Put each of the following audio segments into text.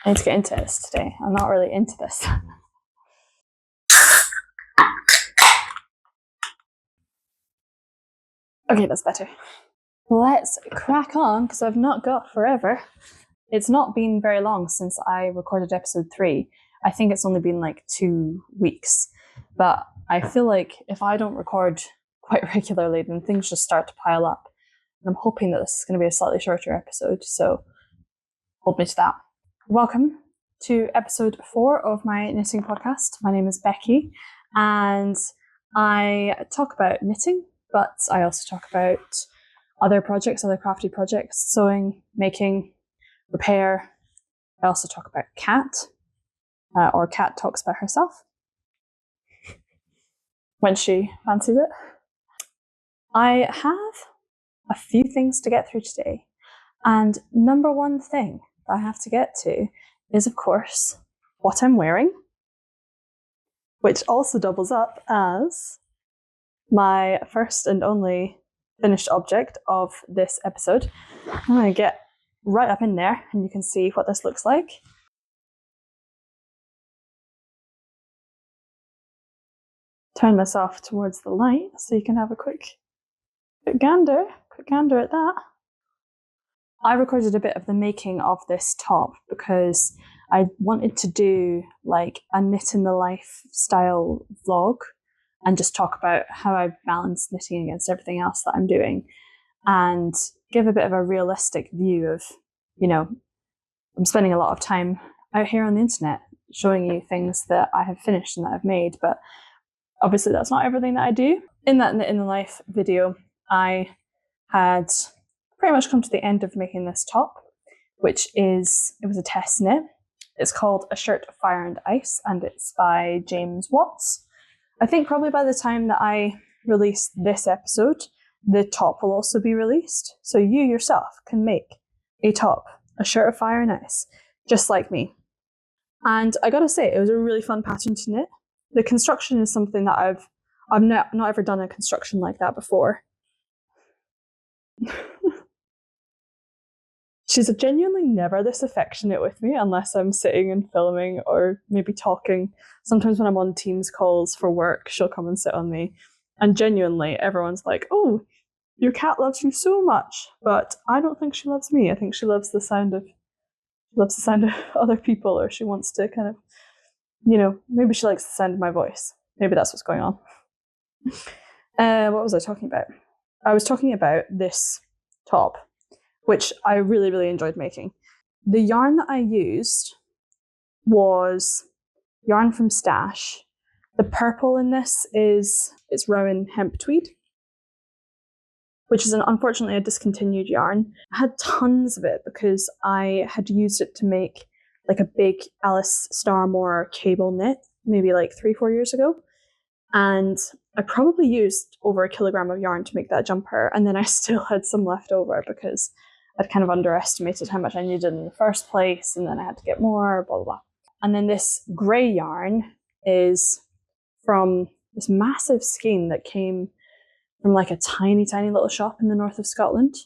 I need to get into this today. I'm not really into this. Okay, that's better. Let's crack on, because I've not got forever. It's not been very long since I recorded episode 3. I think it's only been like 2 weeks. But I feel like if I don't record quite regularly, then things just start to pile up. And I'm hoping that this is going to be a slightly shorter episode, so hold me to that. Welcome to episode 4 of my knitting podcast. My name is Becky, and I talk about knitting, but I also talk about other projects, other crafty projects, sewing, making, repair. I also talk about Cat, or Cat talks about herself when she fancies it. I have a few things to get through today, and number one thing that I have to get to is, of course, what I'm wearing, which also doubles up as my first and only finished object of this episode. I'm going to get right up in there and you can see what this looks like. Turn myself towards the light so you can have a quick gander at that. I recorded a bit of the making of this top because I wanted to do like a knit in the life style vlog and just talk about how I balance knitting against everything else that I'm doing and give a bit of a realistic view of, you know, I'm spending a lot of time out here on the internet showing you things that I have finished and that I've made, but obviously that's not everything that I do. In that Knit in the Life video, I had pretty much come to the end of making this top, it was a test knit. It's called A Shirt of Fire and Ice, and it's by James Watts. I think probably by the time that I release this episode, the top will also be released. So you yourself can make a top, A Shirt of Fire and Ice, just like me. And I gotta say, it was a really fun pattern to knit. The construction is something that I've not ever done a construction like that before. She's genuinely never this affectionate with me unless I'm sitting and filming or maybe talking. Sometimes when I'm on Teams calls for work, she'll come and sit on me. And genuinely, everyone's like, oh, your cat loves you so much. But I don't think she loves me. I think she loves the sound of other people, or she wants to kind of, you know, maybe she likes the sound of my voice. Maybe that's what's going on. What was I talking about? I was talking about this top, which I really, really enjoyed making. The yarn that I used was yarn from Stash. The purple in this is Rowan hemp tweed, which is unfortunately a discontinued yarn. I had tons of it because I had used it to make like a big Alice Starmore cable knit, maybe like 3-4 years ago. And I probably used over 1 kilogram of yarn to make that jumper, and then I still had some left over because I'd kind of underestimated how much I needed in the first place, and then I had to get more, blah, blah, blah. And then this grey yarn is from this massive skein that came from like a tiny, tiny little shop in the north of Scotland.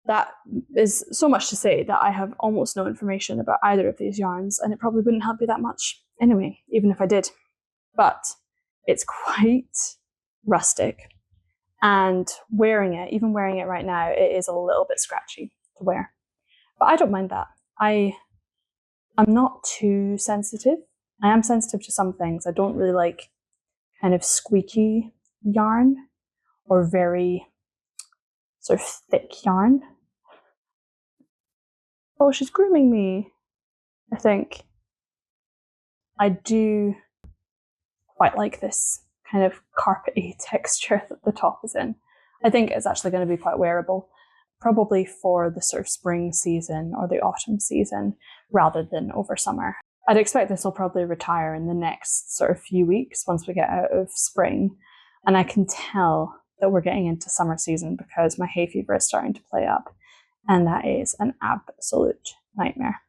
That is so much to say that I have almost no information about either of these yarns, and it probably wouldn't help you that much anyway, even if I did. But it's quite rustic, and even wearing it right now, it is a little bit scratchy to wear. But I don't mind that. I'm not too sensitive. I am sensitive to some things. I don't really like kind of squeaky yarn or very sort of thick yarn. Oh, she's grooming me, I think. I do quite like this kind of carpety texture that the top is in. I think it's actually going to be quite wearable, probably for the sort of spring season or the autumn season rather than over summer. I'd expect this will probably retire in the next sort of few weeks once we get out of spring. And I can tell that we're getting into summer season because my hay fever is starting to play up, and that is an absolute nightmare.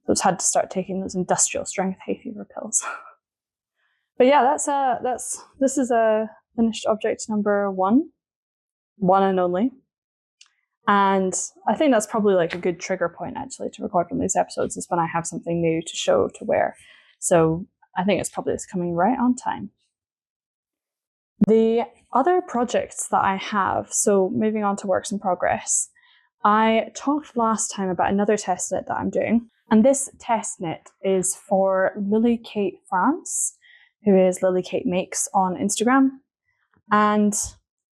So I've had to start taking those industrial strength hay fever pills. But yeah, this is a finished object number 1 and only. And I think that's probably like a good trigger point actually to record one of these episodes, is when I have something new to show, to wear. So I think it's probably coming right on time. The other projects that I have, so moving on to works in progress, I talked last time about another test knit that I'm doing. And this test knit is for Lily Kate France, who is Lily Kate Makes on Instagram. And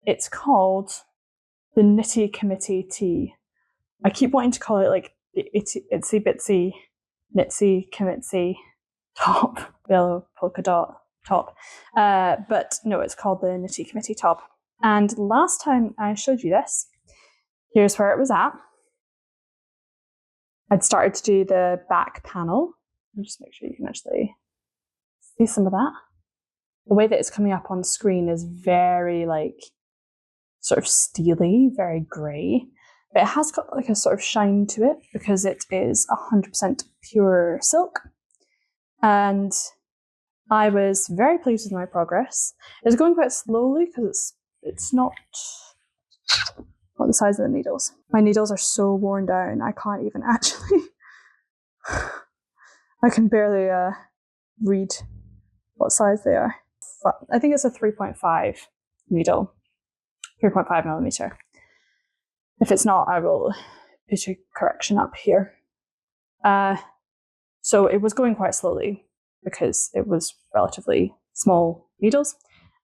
it's called the Knitty Committee Tee. I keep wanting to call it like the Itsy Bitsy Knitsy Committee top, yellow polka dot top. But no, it's called the Knitty Committee top. And last time I showed you this, here's where it was at. I'd started to do the back panel. I'll just make sure you can actually see some of that. The way that it's coming up on screen is very like sort of steely, very grey. But it has got like a sort of shine to it because it is 100% pure silk. And I was very pleased with my progress. It's going quite slowly because it's not the size of the needles. My needles are so worn down, I can't even actually... I can barely read what size they are. But I think it's a 3.5 needle, 3.5 millimeter. If it's not, I will put a correction up here. So it was going quite slowly because it was relatively small needles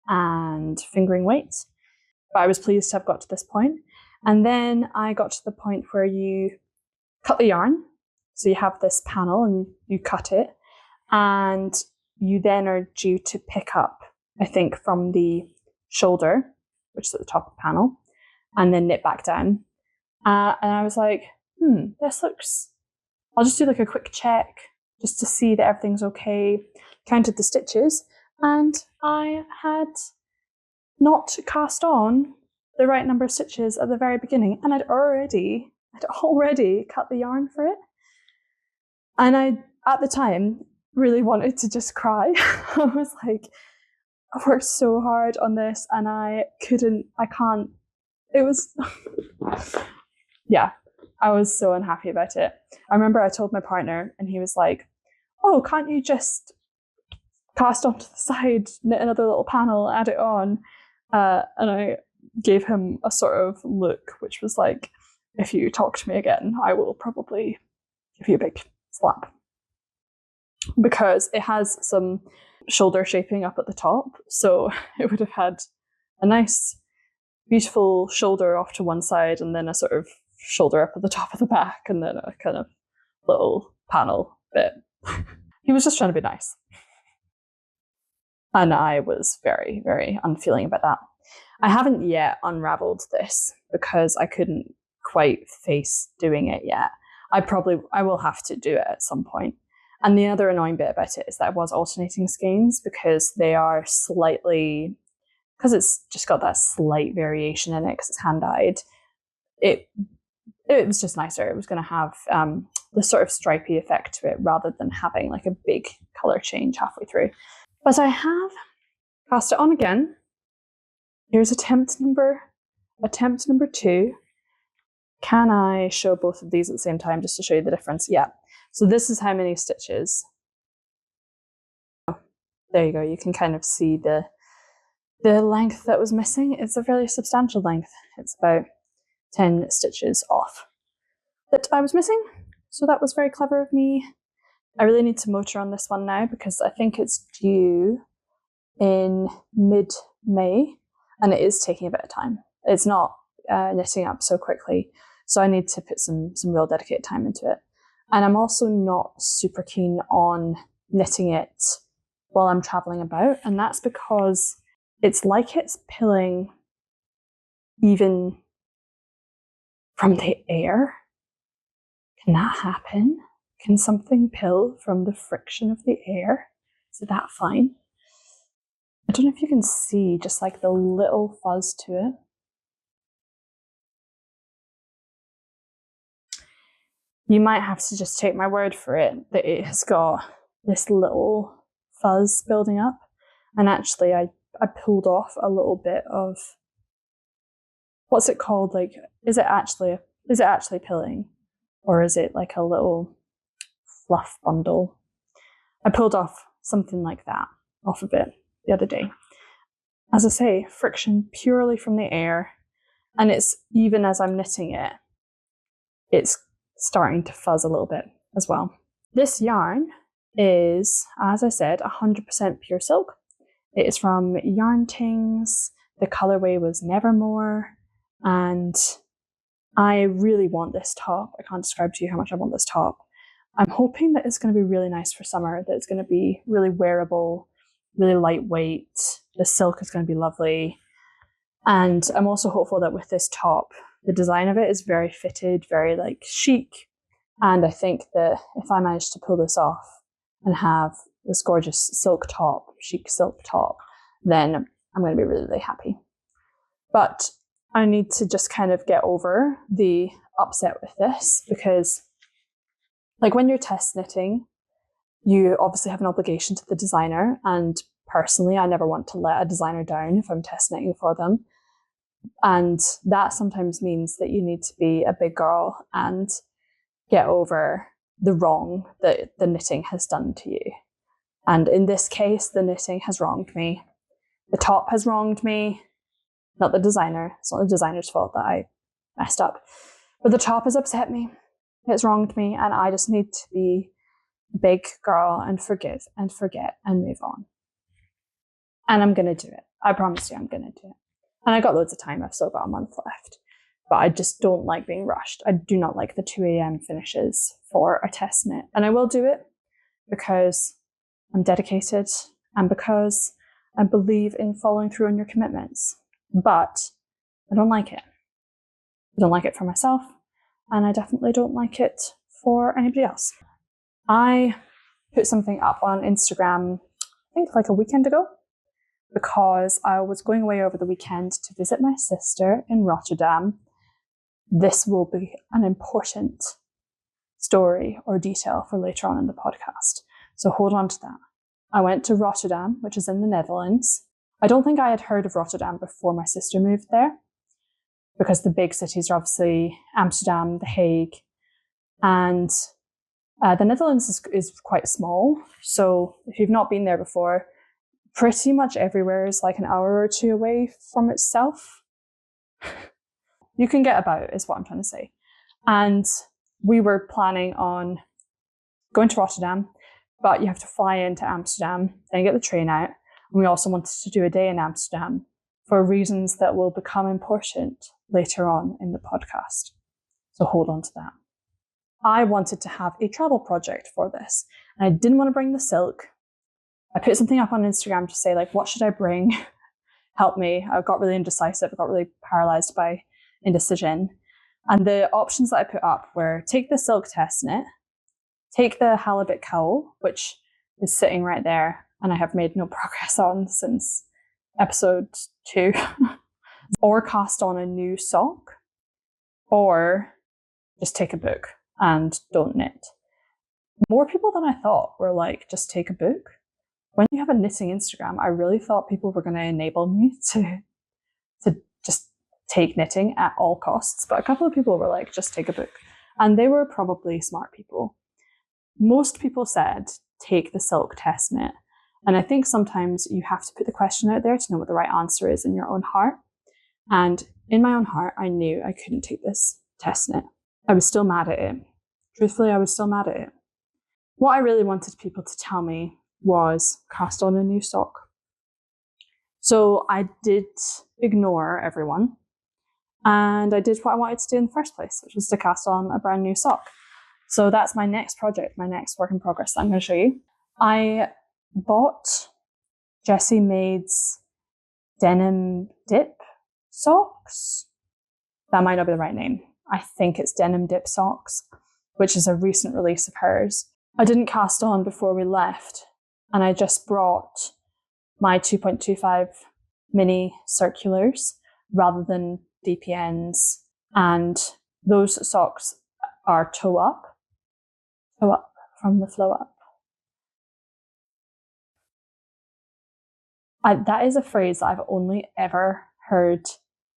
and fingering weight. But I was pleased to have got to this point. And then I got to the point where you cut the yarn. So you have this panel and you cut it. And you then are due to pick up, I think, from the shoulder, which is at the top of the panel, and then knit back down. And I was like, this looks... I'll just do like a quick check just to see that everything's okay. Counted the stitches, and I had not cast on the right number of stitches at the very beginning, and I'd already cut the yarn for it. And I, at the time, really wanted to just cry. I was like, I worked so hard on this and I can't. It was, yeah, I was so unhappy about it. I remember I told my partner and he was like, oh, can't you just cast onto the side, knit another little panel, add it on? And I gave him a sort of look, which was like, if you talk to me again, I will probably give you a big slap. Because it has some shoulder shaping up at the top, so it would have had a nice, beautiful shoulder off to one side and then a sort of shoulder up at the top of the back and then a kind of little panel bit. He was just trying to be nice. And I was very, very unfeeling about that. I haven't yet unraveled this because I couldn't quite face doing it yet. I will have to do it at some point. And the other annoying bit about it is that I was alternating skeins because they are slightly, because it's just got that slight variation in it because it's hand dyed. It was just nicer. It was going to have the sort of stripy effect to it rather than having like a big color change halfway through. But I have cast it on again. Here's attempt number 2. Can I show both of these at the same time just to show you the difference? Yeah. So this is how many stitches. There you go. You can kind of see the length that was missing. It's a fairly substantial length. It's about 10 stitches off that I was missing. So that was very clever of me. I really need to motor on this one now because I think it's due in mid-May and it is taking a bit of time. It's not knitting up so quickly. So I need to put some real dedicated time into it. And I'm also not super keen on knitting it while I'm traveling about. And that's because it's like it's pilling even from the air. Can that happen? Can something pill from the friction of the air? Is that fine? I don't know if you can see just like the little fuzz to it. You might have to just take my word for it that it has got this little fuzz building up. And actually I pulled off a little bit of what's it called? Like, is it actually pilling, or is it like a little fluff bundle? I pulled off something like that off of it the other day. As I say, friction purely from the air, and it's even as I'm knitting it, it's starting to fuzz a little bit as well. This yarn is, as I said, 100% pure silk. It is from Yarn Tings. The colorway was Nevermore, and I really want this top. I can't describe to you how much I want this top. I'm hoping that it's going to be really nice for summer, that it's going to be really wearable, really lightweight. The silk is going to be lovely. And I'm also hopeful that with this top, the design of it is very fitted, very like chic. And I think that if I manage to pull this off and have this gorgeous silk top, chic silk top, then I'm going to be really, really happy. But I need to just kind of get over the upset with this, because like when you're test knitting, you obviously have an obligation to the designer, and personally, I never want to let a designer down if I'm test knitting for them. And that sometimes means that you need to be a big girl and get over the wrong that the knitting has done to you. And in this case, the knitting has wronged me. The top has wronged me, not the designer. It's not the designer's fault that I messed up. But the top has upset me. It's wronged me, and I just need to be a big girl and forgive and forget and move on. And I'm going to do it. I promise you I'm going to do it. And I got loads of time. I've still got a month left. But I just don't like being rushed. I do not like the 2 a.m. finishes for a test knit. And I will do it because I'm dedicated and because I believe in following through on your commitments. But I don't like it. I don't like it for myself, and I definitely don't like it for anybody else. I put something up on Instagram, I think like a weekend ago, because I was going away over the weekend to visit my sister in Rotterdam. This will be an important story or detail for later on in the podcast, so hold on to that. I went to Rotterdam, which is in the Netherlands. I don't think I had heard of Rotterdam before my sister moved there, because the big cities are obviously Amsterdam, The Hague, and the Netherlands is quite small. So if you've not been there before, pretty much everywhere is like an hour or two away from itself. You can get about, is what I'm trying to say. And we were planning on going to Rotterdam, but you have to fly into Amsterdam, then get the train out. And we also wanted to do a day in Amsterdam for reasons that will become important later on in the podcast. So hold on to that. I wanted to have a travel project for this, and I didn't want to bring the silk. I put something up on Instagram to say, like, what should I bring? Help me. I got really indecisive. I got really paralyzed by indecision. And the options that I put up were take the silk test knit, take the halibut cowl, which is sitting right there, and I have made no progress on since episode 2, or cast on a new sock, or just take a book and don't knit. More people than I thought were like, just take a book. When you have a knitting Instagram, I really thought people were going to enable me to just take knitting at all costs. But a couple of people were like, just take a book. And they were probably smart people. Most people said, take the silk test knit. And I think sometimes you have to put the question out there to know what the right answer is in your own heart. And in my own heart, I knew I couldn't take this test knit. I was still mad at it. Truthfully, I was still mad at it. What I really wanted people to tell me was cast on a new sock. So I did ignore everyone, and I did what I wanted to do in the first place, which was to cast on a brand new sock. So that's my next project, my next work in progress that I'm going to show you. I bought Jessie Maid's denim dip socks. That might not be the right name. I think it's denim dip socks, which is a recent release of hers. I didn't cast on before we left, and I just brought my 2.25 mini circulars rather than DPNs, and those socks are toe up from the flow up. That is a phrase that I've only ever heard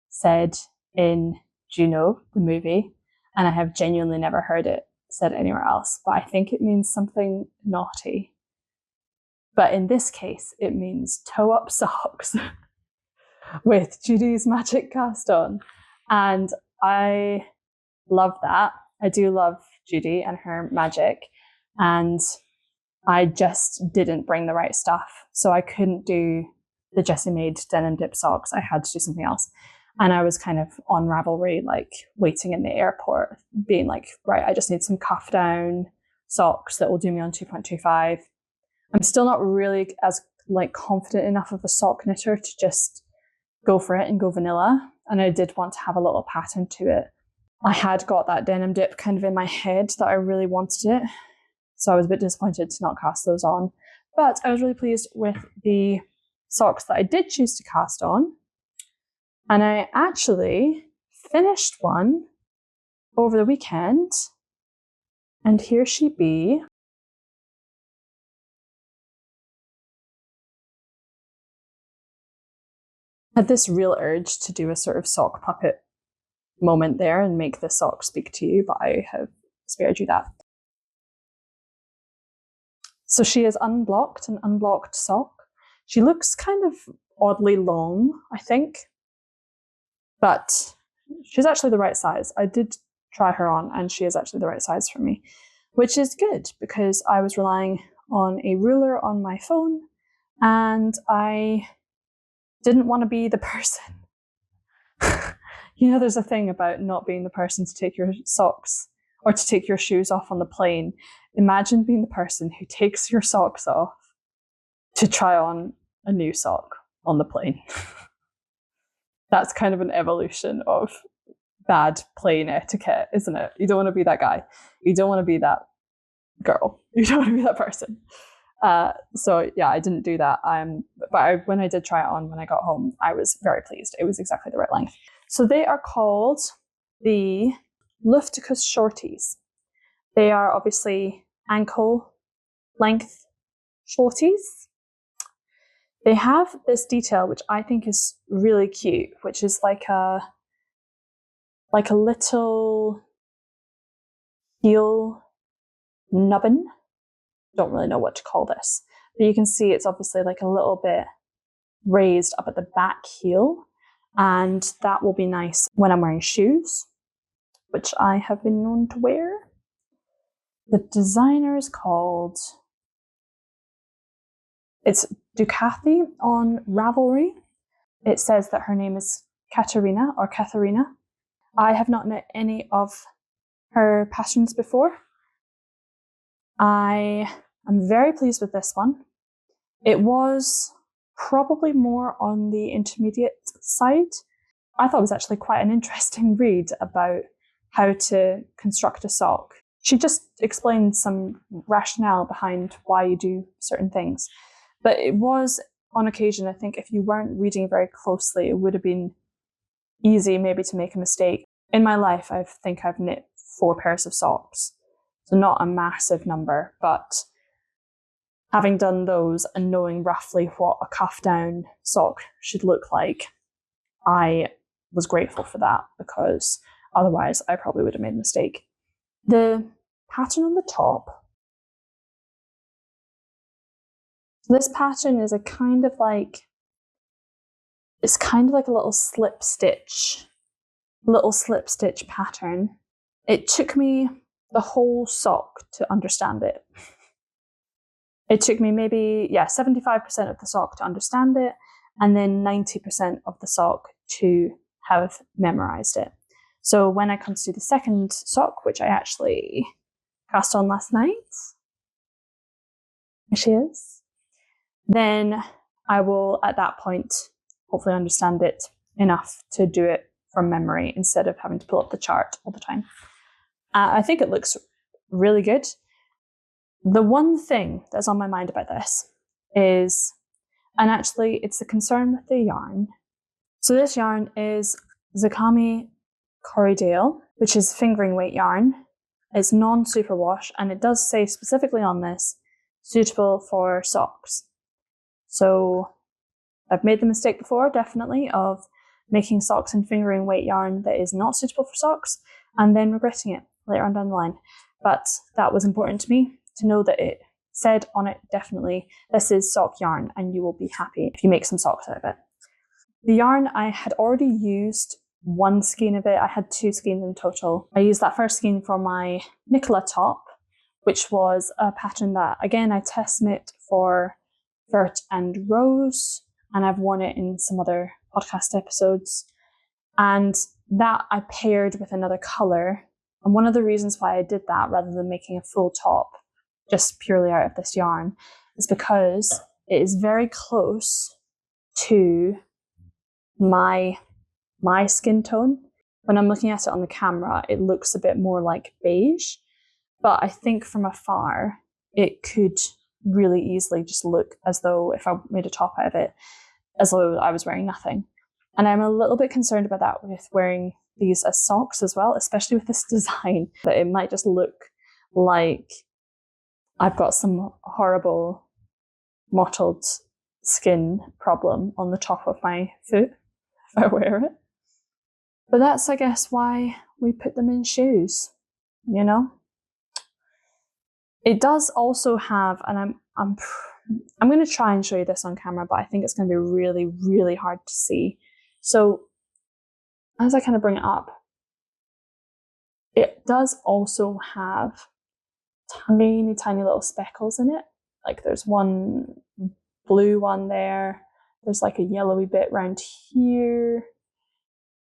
said in Juno, the movie, and I have genuinely never heard it said anywhere else, but I think it means something naughty. But in this case, it means toe up socks with Judy's magic cast on. And I love that. I do love Judy and her magic. And I just didn't bring the right stuff. So I couldn't do the Jessie made denim dip socks. I had to do something else. And I was kind of on Ravelry, like waiting in the airport, being like, right, I just need some cuff down socks that will do me on 2.25. I'm still not really as like confident enough of a sock knitter to just go for it and go vanilla. And I did want to have a little pattern to it. I had got that denim dip kind of in my head that I really wanted it. So I was a bit disappointed to not cast those on. But I was really pleased with the socks that I did choose to cast on. And I actually finished one over the weekend. And here she be. I had this real urge to do a sort of sock puppet moment there and make the sock speak to you, but I have spared you that. So she is unblocked, an unblocked sock. She looks kind of oddly long, I think, but she's actually the right size. I did try her on and she is actually the right size for me, which is good because I was relying on a ruler on my phone and I didn't want to be the person. You know, there's a thing about not being the person to take your socks or to take your shoes off on the plane. Imagine being the person who takes your socks off to try on a new sock on the plane. That's kind of an evolution of bad plane etiquette, isn't it? You don't want to be that guy. You don't want to be that girl. You don't want to be that person. So yeah, I didn't do that. But when I did try it on when I got home, I was very pleased. It was exactly the right length. So they are called the Lufticus Shorties. They are obviously ankle length shorties. They have this detail which I think is really cute, which is like a little heel nubbin. Don't really know what to call this, but you can see it's obviously like a little bit raised up at the back heel, and that will be nice when I'm wearing shoes, which I have been known to wear. The designer is called, it's Ducati on Ravelry. It says that her name is Katharina or Katharina. I have not knit any of her patterns before. I am very pleased with this one. It was probably more on the intermediate side. I thought it was actually quite an interesting read about how to construct a sock. She just explained some rationale behind why you do certain things. But it was, on occasion, I think if you weren't reading very closely, it would have been easy maybe to make a mistake. In my life, I think I've knit 4 pairs of socks. So not a massive number, but having done those and knowing roughly what a cuff down sock should look like, I was grateful for that because otherwise I probably would have made a mistake. The pattern on the top, this pattern is it's kind of like a little slip stitch pattern. It took me the whole sock to understand it. It took me maybe, 75% of the sock to understand it, and then 90% of the sock to have memorized it. So when I come to do the second sock, which I actually cast on last night, here she is, then I will, at that point, hopefully understand it enough to do it from memory instead of having to pull up the chart all the time. I think it looks really good. The one thing that's on my mind about this is, and actually it's the concern with the yarn. So this yarn is Zakami Corriedale, which is fingering weight yarn. It's non-superwash, and it does say specifically on this, suitable for socks. So I've made the mistake before, definitely, of making socks and fingering weight yarn that is not suitable for socks and then regretting it later on down the line. But that was important to me to know that it said on it definitely, this is sock yarn and you will be happy if you make some socks out of it. The yarn, I had already used one skein of it. I had 2 skeins in total. I used that first skein for my Nicola top, which was a pattern that, again, I test knit for Vert and Rose, and I've worn it in some other podcast episodes. And that I paired with another colour. And one of the reasons why I did that rather than making a full top just purely out of this yarn is because it is very close to my skin tone. When I'm looking at it on the camera, it looks a bit more like beige, but I think from afar, it could really easily just look as though, if I made a top out of it, as though I was wearing nothing. And I'm a little bit concerned about that with wearing these as socks as well, especially with this design, that it might just look like I've got some horrible mottled skin problem on the top of my foot if I wear it. But that's, I guess, why we put them in shoes, you know? It does also have, and I'm going to try and show you this on camera, but I think it's going to be really, really hard to see. So as I kind of bring it up, it does also have tiny, tiny little speckles in it. Like there's one blue one there. There's like a yellowy bit around here.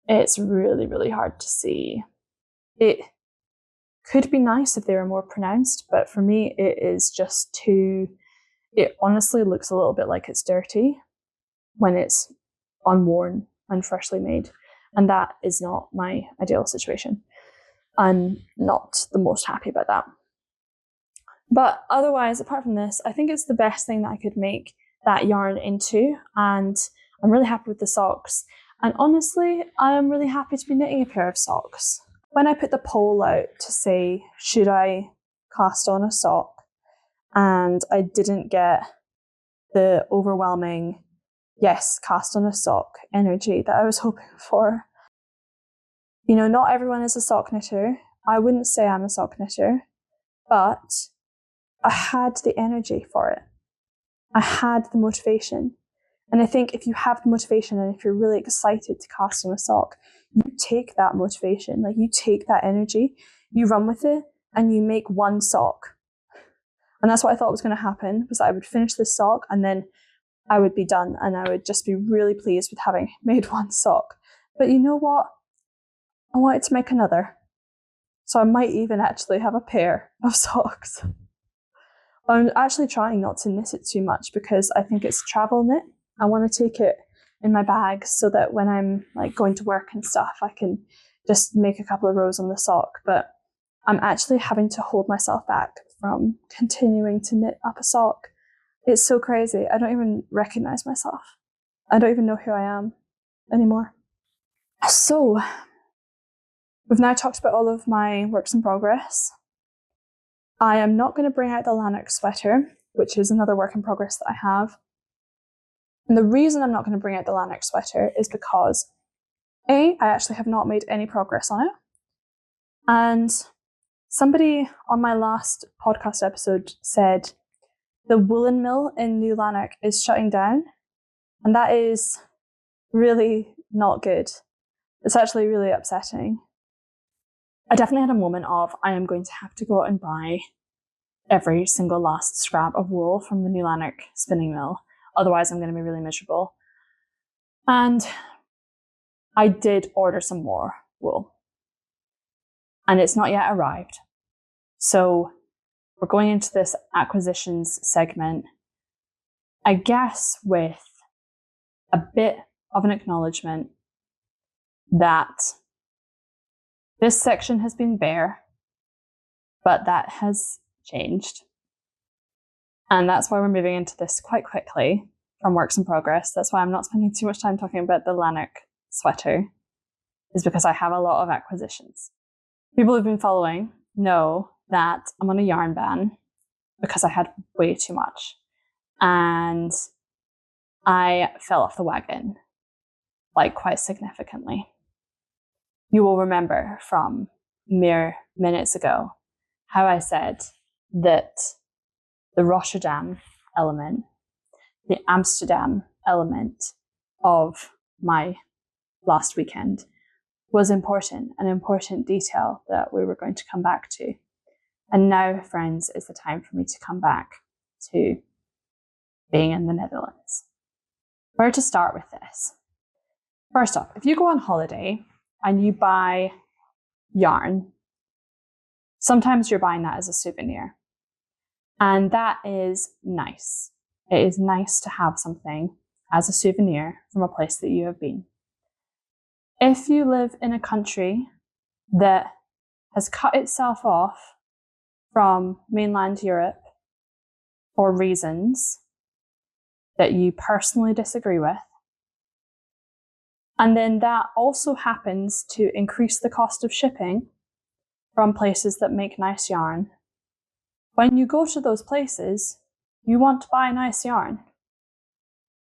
It's really, really hard to see. It could be nice if they were more pronounced, but for me, it is just too, it honestly looks a little bit like it's dirty when it's unworn and freshly made. And that is not my ideal situation. I'm not the most happy about that. But otherwise, apart from this, I think it's the best thing that I could make that yarn into. And I'm really happy with the socks. And honestly, I am really happy to be knitting a pair of socks. When I put the poll out to say, should I cast on a sock? And I didn't get the overwhelming, yes, cast on a sock energy that I was hoping for. You know, not everyone is a sock knitter. I wouldn't say I'm a sock knitter, but I had the energy for it. I had the motivation. And I think if you have the motivation and if you're really excited to cast on a sock, you take that motivation, like you take that energy, you run with it, and you make one sock. And that's what I thought was going to happen, was that I would finish this sock and then I would be done and I would just be really pleased with having made one sock. But you know what? I wanted to make another. So I might even actually have a pair of socks. I'm actually trying not to knit it too much because I think it's travel knit. I want to take it in my bag so that when I'm like going to work and stuff, I can just make a couple of rows on the sock. But I'm actually having to hold myself back from continuing to knit up a sock. It's so crazy. I don't even recognize myself. I don't even know who I am anymore. So we've now talked about all of my works in progress. I am not going to bring out the Lanark sweater, which is another work in progress that I have. And the reason I'm not going to bring out the Lanark sweater is because A, I actually have not made any progress on it. And somebody on my last podcast episode said the woolen mill in New Lanark is shutting down. And that is really not good. It's actually really upsetting. I definitely had a moment of, I am going to have to go out and buy every single last scrap of wool from the New Lanark spinning mill. Otherwise, I'm going to be really miserable. And I did order some more wool. And it's not yet arrived. So we're going into this acquisitions segment, I guess, with a bit of an acknowledgement that this section has been bare, but that has changed. And that's why we're moving into this quite quickly from works in progress. That's why I'm not spending too much time talking about the Lanark sweater, is because I have a lot of acquisitions. People who've been following know that I'm on a yarn ban because I had way too much. And I fell off the wagon. like quite significantly. You will remember from mere minutes ago how I said that the Rotterdam element, the Amsterdam element of my last weekend was important, an important detail that we were going to come back to. And now, friends, is the time for me to come back to being in the Netherlands. Where to start with this? First off, if you go on holiday and you buy yarn, sometimes you're buying that as a souvenir. And that is nice. It is nice to have something as a souvenir from a place that you have been. If you live in a country that has cut itself off from mainland Europe for reasons that you personally disagree with, and then that also happens to increase the cost of shipping from places that make nice yarn, when you go to those places, you want to buy nice yarn.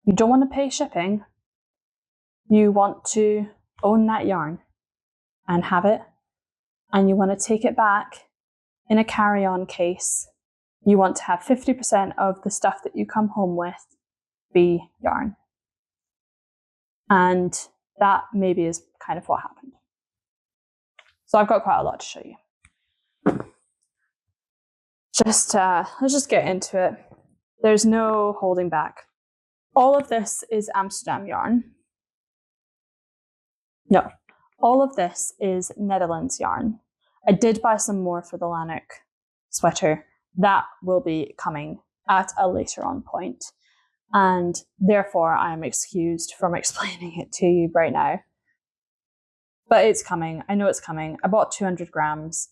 You don't want to pay shipping. You want to own that yarn and have it, and you want to take it back in a carry-on case. You want to have 50% of the stuff that you come home with be yarn. And that maybe is kind of what happened. So I've got quite a lot to show you. Let's just get into it. There's no holding back. All of this is Amsterdam yarn. No, all of this is Netherlands yarn. I did buy some more for the Lanark sweater. That will be coming at a later on point. And therefore, I am excused from explaining it to you right now. But it's coming. I know it's coming. I bought 200 grams,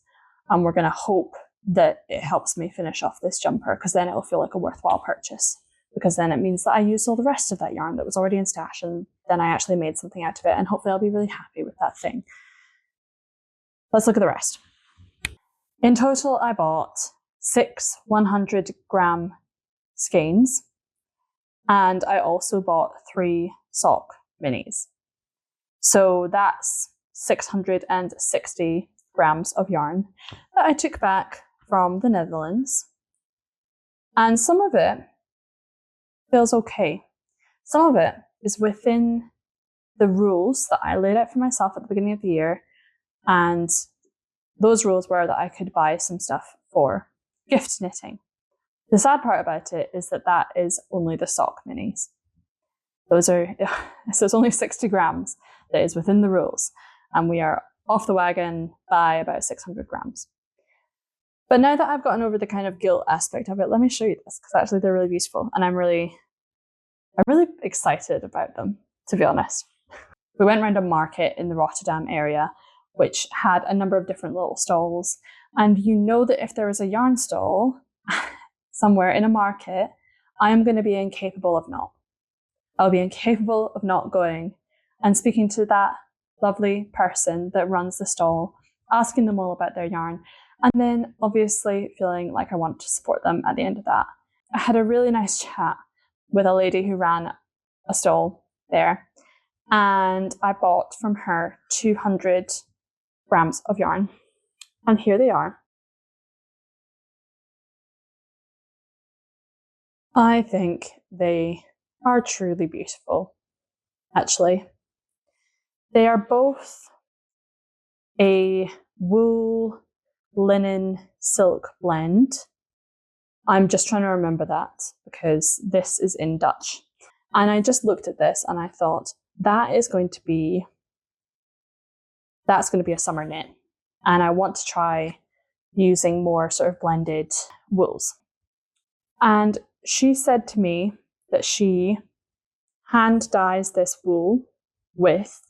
and we're going to hope that it helps me finish off this jumper, because then it'll feel like a worthwhile purchase. Because then it means that I used all the rest of that yarn that was already in stash, and then I actually made something out of it, and hopefully I'll be really happy with that thing. Let's look at the rest. In total, I bought 6 100-gram skeins, and I also bought 3 sock minis. So that's 660 grams of yarn that I took back from the Netherlands. And some of it feels okay. Some of it is within the rules that I laid out for myself at the beginning of the year. And those rules were that I could buy some stuff for gift knitting. The sad part about it is that that is only the sock minis. So it's only 60 grams that is within the rules. And we are off the wagon by about 600 grams. But now that I've gotten over the kind of guilt aspect of it, let me show you this, because actually they're really beautiful, and I'm really excited about them, to be honest. We went around a market in the Rotterdam area, which had a number of different little stalls, and you know that if there is a yarn stall somewhere in a market, I am going to be incapable of not. I'll be incapable of not going and speaking to that lovely person that runs the stall, asking them all about their yarn, and then obviously feeling like I want to support them at the end of that. I had a really nice chat with a lady who ran a stall there, and I bought from her 200 grams of yarn. And here they are. I think they are truly beautiful, actually. They are both a wool, linen, silk blend. I'm just trying to remember that because this is in Dutch. And I just looked at this and I thought, that's going to be a summer knit. And I want to try using more sort of blended wools. And she said to me that she hand dyes this wool with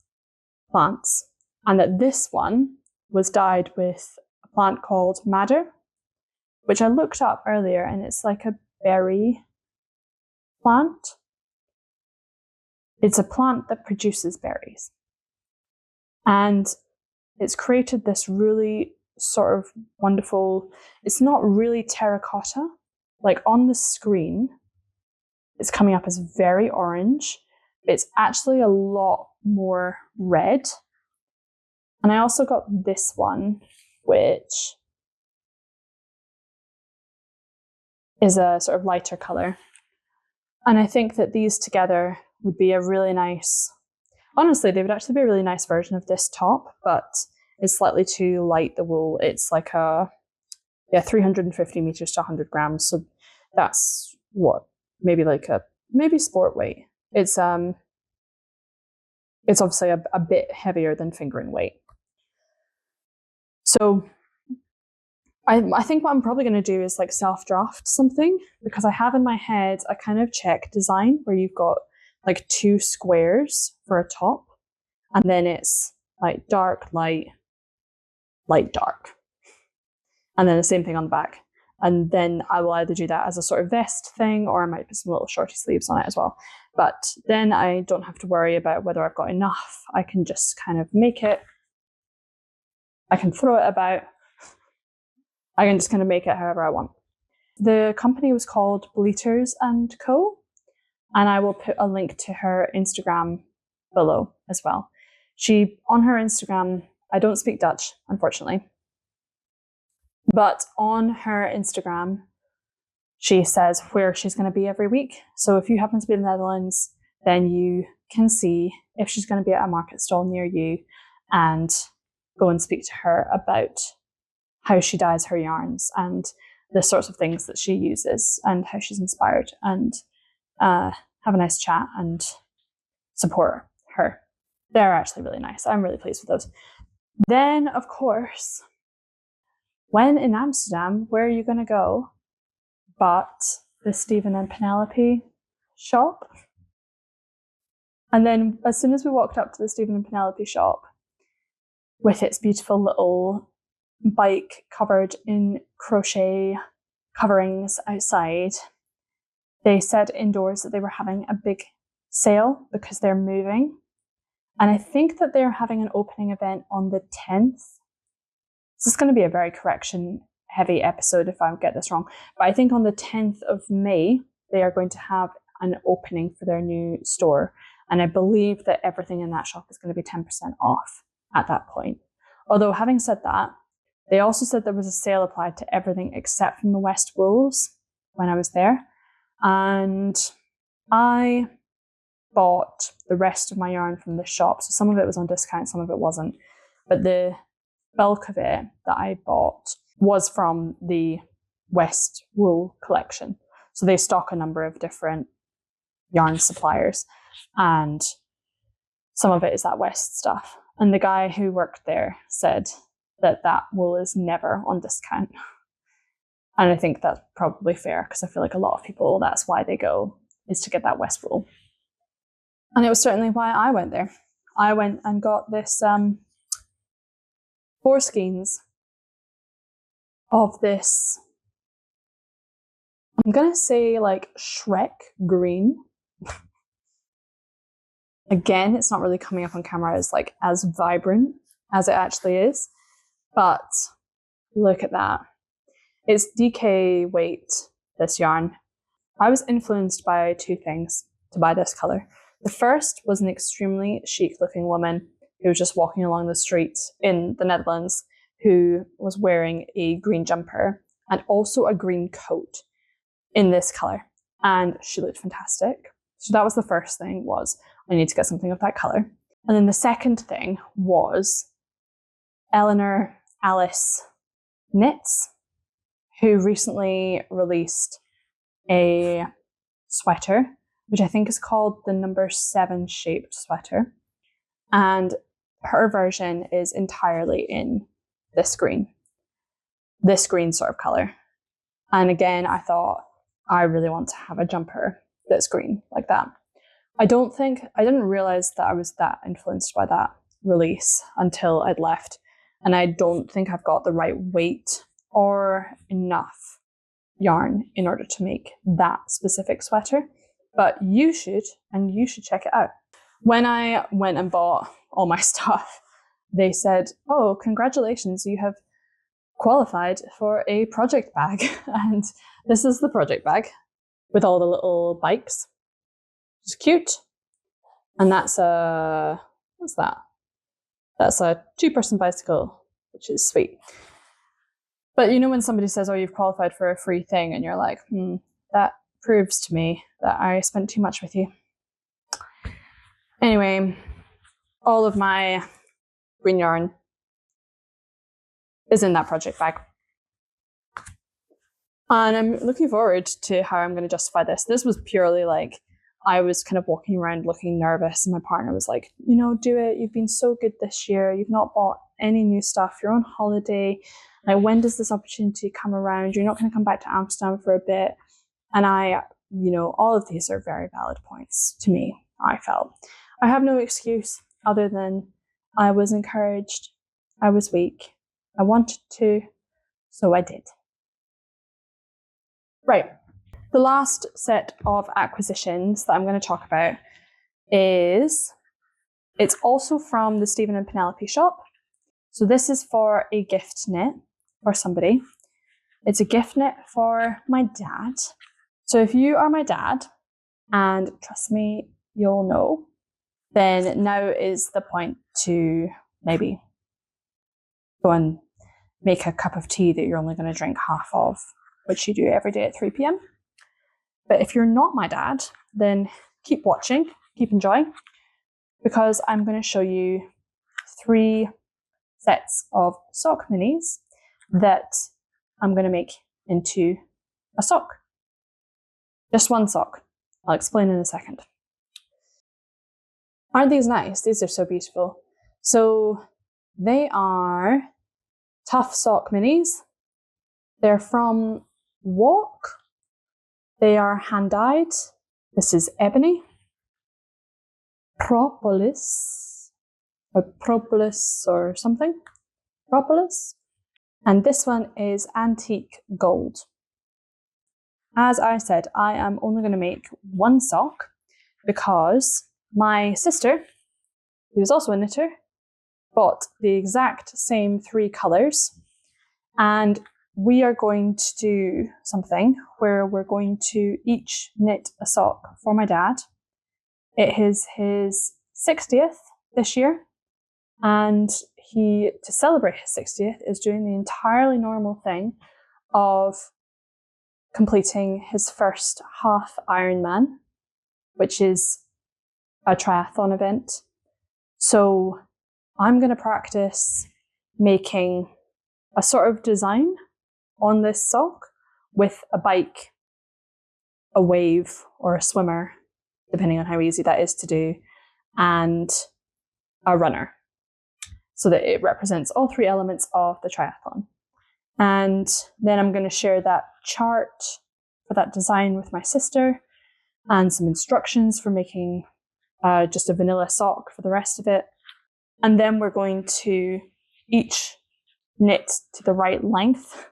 plants, and that this one was dyed with a plant called madder, which I looked up earlier, and it's like a berry plant. It's a plant that produces berries. And it's created this really sort of wonderful, it's not really terracotta. Like on the screen, it's coming up as very orange, it's actually a lot more red. And I also got this one, which is a sort of lighter colour. And I think that these together would be a really nice, honestly, they would actually be a really nice version of this top, but it's slightly too light, the wool. It's like 350 meters to 100 grams. So that's what, maybe sport weight. It's obviously a bit heavier than fingering weight. So I think what I'm probably going to do is like self-draft something, because I have in my head a kind of check design where you've got like 2 squares for a top, and then it's like dark, light, light, dark. And then the same thing on the back. And then I will either do that as a sort of vest thing, or I might put some little shorty sleeves on it as well. But then I don't have to worry about whether I've got enough. I can just kind of make it. I can throw it about. I can just kind of make it however I want. The company was called Bleaters & Co. And I will put a link to her Instagram below as well. On her Instagram, I don't speak Dutch, unfortunately. But on her Instagram, she says where she's going to be every week. So if you happen to be in the Netherlands, then you can see if she's going to be at a market stall near you and go and speak to her about how she dyes her yarns and the sorts of things that she uses and how she's inspired, and have a nice chat and support her. They're actually really nice. I'm really pleased with those. Then, of course, when in Amsterdam, where are you going to go but the Stephen and Penelope shop? And then as soon as we walked up to the Stephen and Penelope shop, with its beautiful little bike covered in crochet coverings outside, they said indoors that they were having a big sale because they're moving. And I think that they're having an opening event on the 10th. This is going to be a very correction-heavy episode if I get this wrong. But I think on the 10th of May, they are going to have an opening for their new store. And I believe that everything in that shop is going to be 10% off at that point. Although, having said that, they also said there was a sale applied to everything except from the West Wools when I was there. And I bought the rest of my yarn from the shop. So some of it was on discount, some of it wasn't. But the bulk of it that I bought was from the West Wool collection. So they stock a number of different yarn suppliers, and some of it is that West stuff. And the guy who worked there said that wool is never on discount. And I think that's probably fair, because I feel like a lot of people, that's why they go, is to get that West wool. And it was certainly why I went there. I went and got this 4 skeins of this, I'm going to say like Shrek green. Again, it's not really coming up on camera as like as vibrant as it actually is, but look at that. It's DK weight, this yarn. I was influenced by 2 things to buy this colour. The first was an extremely chic looking woman who was just walking along the streets in the Netherlands, who was wearing a green jumper and also a green coat in this colour. And she looked fantastic. So that was the first thing, was I need to get something of that colour. And then the second thing was Eleanor Alice Knits, who recently released a sweater, which I think is called the number 7 shaped sweater. And her version is entirely in this green sort of colour. And again, I thought, I really want to have a jumper that's green like that. I didn't realise that I was that influenced by that release until I'd left. And I don't think I've got the right weight or enough yarn in order to make that specific sweater. But you should check it out. When I went and bought all my stuff, they said, "Oh, congratulations, you have qualified for a project bag." And this is the project bag with all the little bikes. It's cute. And that's what's that? That's a 2-person bicycle, which is sweet. But you know when somebody says, oh, you've qualified for a free thing, and you're like, that proves to me that I spent too much with you. Anyway, all of my green yarn is in that project bag. And I'm looking forward to how I'm going to justify this. This was purely like, I was kind of walking around looking nervous, and my partner was like, you know, do it. You've been so good this year. You've not bought any new stuff. You're on holiday. Like, when does this opportunity come around? You're not going to come back to Amsterdam for a bit. And all of these are very valid points to me, I felt. I have no excuse other than I was encouraged. I was weak. I wanted to, so I did. Right. The last set of acquisitions that I'm going to talk about it's also from the Stephen and Penelope shop. So this is for a gift knit for somebody. It's a gift knit for my dad. So if you are my dad, and trust me, you'll know, then now is the point to maybe go and make a cup of tea that you're only going to drink half of, which you do every day at 3 p.m. But if you're not my dad, then keep watching, keep enjoying, because I'm going to show you 3 sets of sock minis that I'm going to make into a sock. Just one sock. I'll explain in a second. Aren't these nice? These are so beautiful. So they are Tough Sock Minis. They're from Walk. They are hand-dyed. This is ebony, propolis, or something. Propolis. And this one is antique gold. As I said, I am only going to make one sock because my sister, who is also a knitter, bought the exact same 3 colours, and we are going to do something where we're going to each knit a sock for my dad. It is his 60th this year, and he, to celebrate his 60th, is doing the entirely normal thing of completing his first half Ironman, which is a triathlon event. So I'm going to practice making a sort of design on this sock with a bike, a wave, or a swimmer, depending on how easy that is to do, and a runner, so that it represents all 3 elements of the triathlon. And then I'm going to share that chart for that design with my sister and some instructions for making just a vanilla sock for the rest of it. And then we're going to each knit to the right length.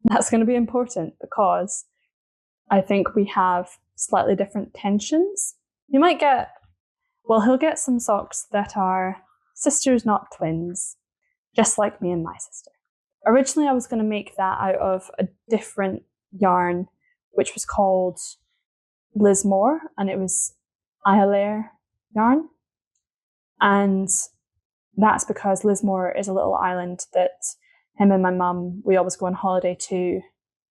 That's going to be important because I think we have slightly different tensions. You might get, he'll get some socks that are sisters, not twins, just like me and my sister. Originally, I was going to make that out of a different yarn, which was called Lismore, and it was Islair yarn. And that's because Lismore is a little island that him and my mum, we always go on holiday to.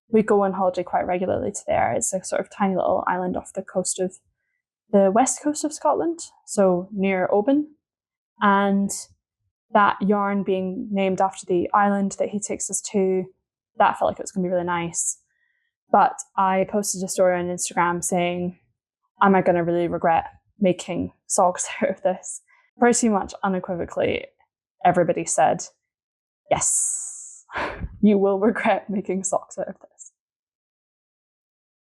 We go on holiday quite regularly to there. It's a sort of tiny little island off the coast of the west coast of Scotland, so near Oban. And that yarn being named after the island that he takes us to, that felt like it was going to be really nice. But I posted a story on Instagram saying, am I going to really regret making socks out of this? Pretty much unequivocally, everybody said, yes, you will regret making socks out of this.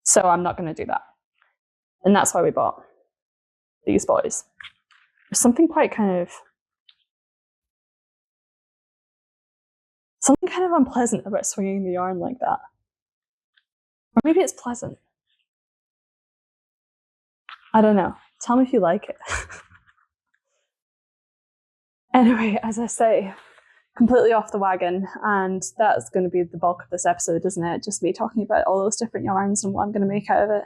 So I'm not going to do that. And that's why we bought these boys. There's something kind of unpleasant about swinging the yarn like that. Or maybe it's pleasant. I don't know. Tell me if you like it. Anyway, as I say, completely off the wagon, and that's going to be the bulk of this episode, isn't it? Just me talking about all those different yarns and what I'm going to make out of it.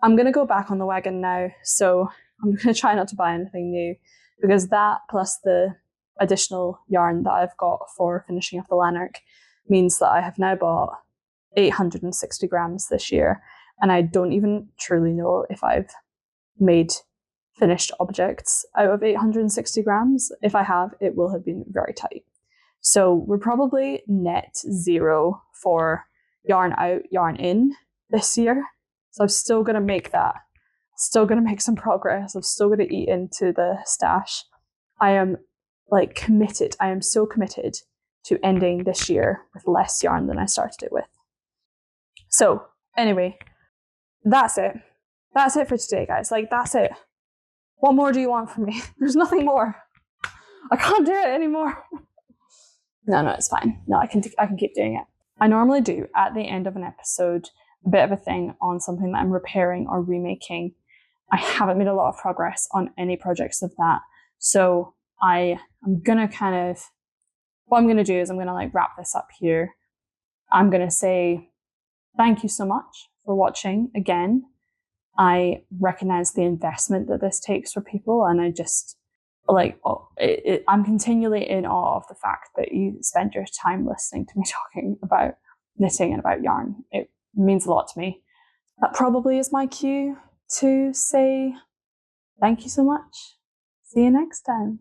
I'm going to go back on the wagon now, so I'm going to try not to buy anything new, because that plus the additional yarn that I've got for finishing off the Lanark means that I have now bought 860 grams this year, and I don't even truly know if I've made finished objects out of 860 grams. If I have, it will have been very tight. So we're probably net zero for yarn out, yarn in this year. So I'm still going to make that. Still going to make some progress. I'm still going to eat into the stash. I am like committed. I am so committed to ending this year with less yarn than I started it with. So anyway, that's it. That's it for today, guys. Like, that's it. What more do you want from me? There's nothing more. I can't do it anymore. No, it's fine. No, I can keep doing it. I normally do at the end of an episode a bit of a thing on something that I'm repairing or remaking. I haven't made a lot of progress on any projects of that. So I'm gonna what I'm gonna do is I'm gonna like wrap this up here. I'm gonna say thank you so much for watching again. I recognize the investment that this takes for people, and I just I'm continually in awe of the fact that you spent your time listening to me talking about knitting and about yarn. It means a lot to me. That probably is my cue to say thank you so much. See you next time.